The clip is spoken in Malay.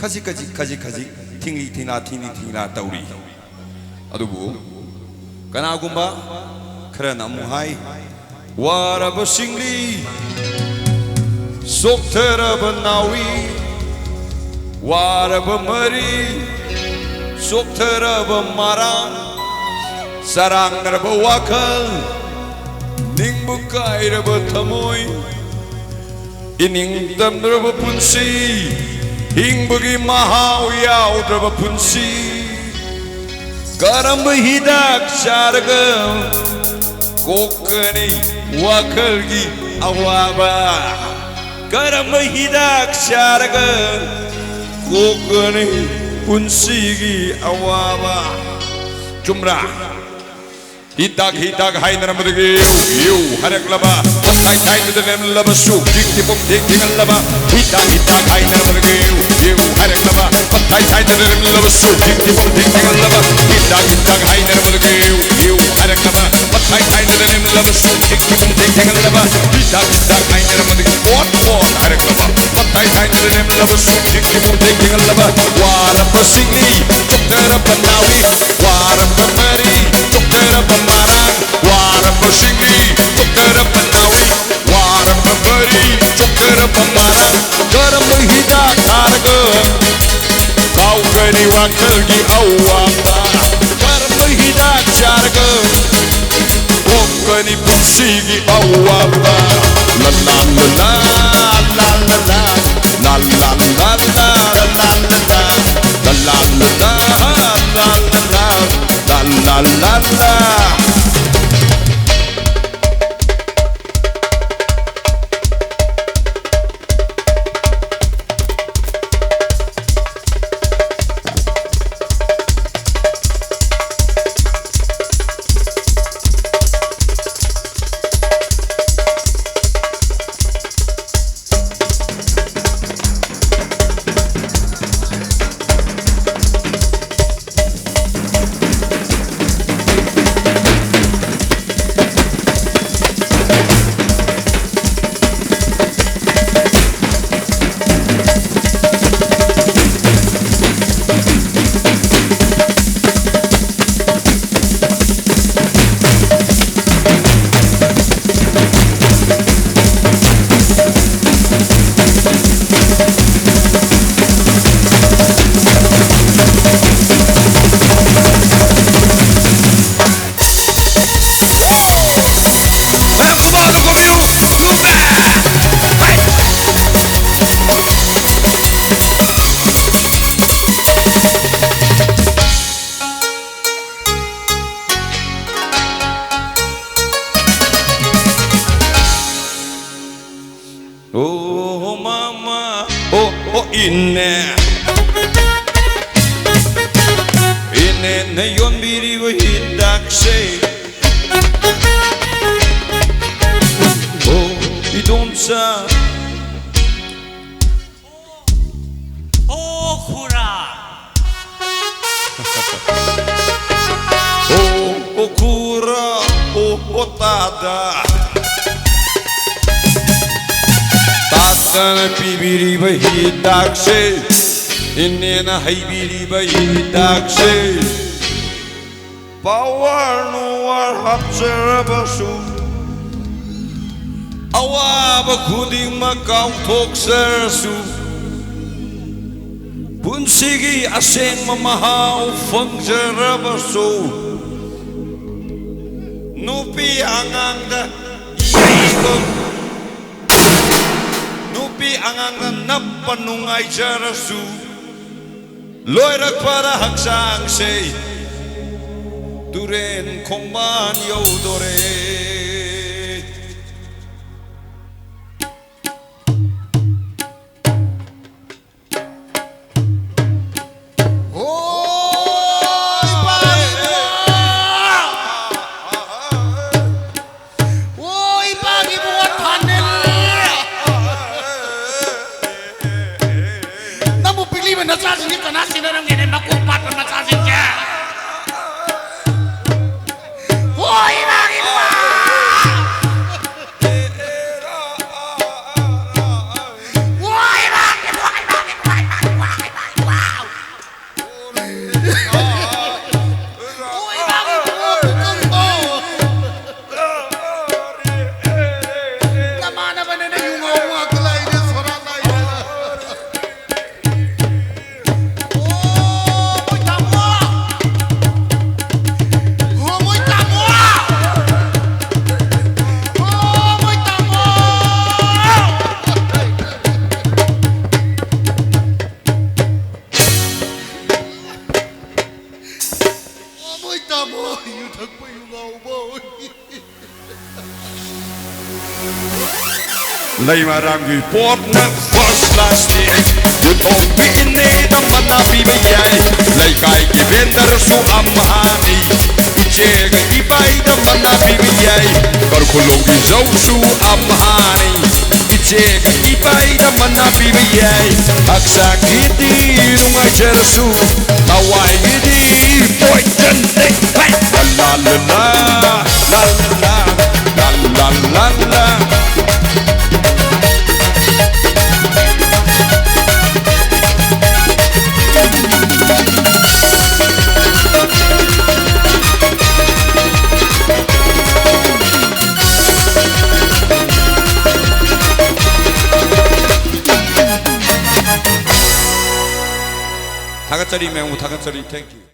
khajik thingli thingla tauri adubu kana gumba khara namu hai waraba singli sokteraba nawi waraba mari sokteraba marang sarangraba wakal ningbu kairaba thamoi ining damraba punsi hingbugi mahau yaudraba punsi karamba hidak saraga kokani wakalgi awaba karamba hidak saraga kokani punsigi awaba jumra hidak hai naramudagi you harak laba tai to them laba su dikti pom ding laba hidak hai naramudagi you harak laba tai to them laba su dikti pom ding laba hidak hai naramudagi you harak laba tai to them laba su dikti pom ding laba hidak hai naramudagi what harak laba tai to them laba su dikti pom ding laba warapa singli chokera banawi warapa mari chokera marang warapa singli chokera banawi warapa mari chokera marang karamba hidak harga kau gani wakalgi awamba karamba hidak harga kokani punsigi awamba la la la la la la la la la la la la la la la la la Oh mama, oh inne ne yon biri wo hidak se oh idonsa oh khura oh kura oh tada Tadana pibiri bahi dakse Inena haibiri bahi dakse Power no war hapserabasu Awaba kuding makau toksersu Punsigi aseng mamahau fangzerabasu Nupi angangda Yaigon Nupi angang napanungay jarasu Loirak para haksang say Duren kongman yaudore sakpai ngau boy Lay marangi port na first class ni You told me in the manabi bayay Lay kai ki vendor su amhani Ichega ibay the manabi bayay Karkulong di zau su amhani Ichega ibay the manabi bayay Aksakiti rungai jersu Tawai gidi boy jendek La la la la la la la la la 다가짜리 매우 다가짜리 땡큐